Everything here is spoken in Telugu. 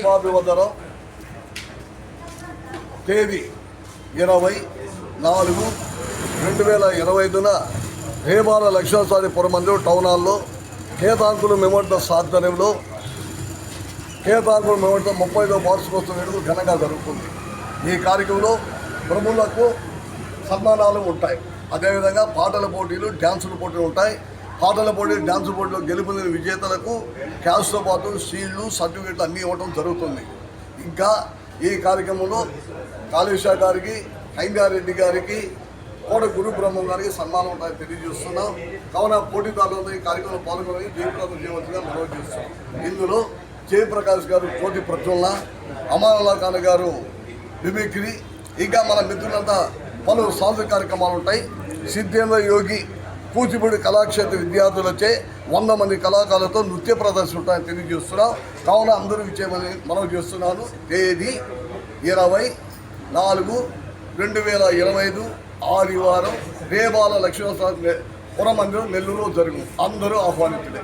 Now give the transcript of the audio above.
పుష్పాభివందనం తేదీ 20/4/2025 హేమాల లక్ష్మణస్వామి పురమందిరం టౌన్ హాల్లో కేతాంకులు మెమోరియల్ ఆధ్వర్యంలో కేతాంకులు మెమోరియల్ 35వ వార్షికోత్సవం వేడుకలు ఘనంగా జరుగుతుంది. ఈ కార్యక్రమంలో ప్రముఖులకు సన్మానాలు ఉంటాయి. అదేవిధంగా పాటల పోటీలు, డ్యాన్సుల పోటీలు ఉంటాయి. పాటల పోటీ, డ్యాన్సు పోటీలో గెలుపొందిన విజేతలకు క్యాష్తో పాటు షీల్డ్లు, సర్టిఫికెట్లు అన్నీ ఇవ్వడం జరుగుతుంది. ఇంకా ఈ కార్యక్రమంలో కాళేశ్వర గారికి, హైంగారెడ్డి గారికి, కోట గురు బ్రహ్మం గారికి సన్మానం ఉంటాయని తెలియజేస్తున్నాం. కావున పోటీదారులతో ఈ కార్యక్రమంలో పాల్గొని జయప్రదం చేయవలసిందిగా మనవి చేస్తున్నాం. ఇందులో జయప్రకాష్ గారు కోటి ప్రజ్వలన, అమానుల్లా ఖాన్ గారు మిమిక్రీ, ఇంకా మన మిత్రులంతా పలు సాంస్కృతిక కార్యక్రమాలు ఉంటాయి. సిద్ధేంద్ర యోగి కూచిపూడి కళాక్షేత్ర విద్యార్థులచే 100 మంది కళాకారులతో నృత్య ప్రదర్శన ఉంటాయని తెలియజేస్తున్నాం. కావున అందరూ ఇచ్చేయమని మనవి చేస్తున్నాను. తేదీ 20/4/2025 ఆదివారం హేమాల లక్ష్మణస్వామి పురమందిరం నెల్లూరులో జరుగు. అందరూ ఆహ్వానితులే.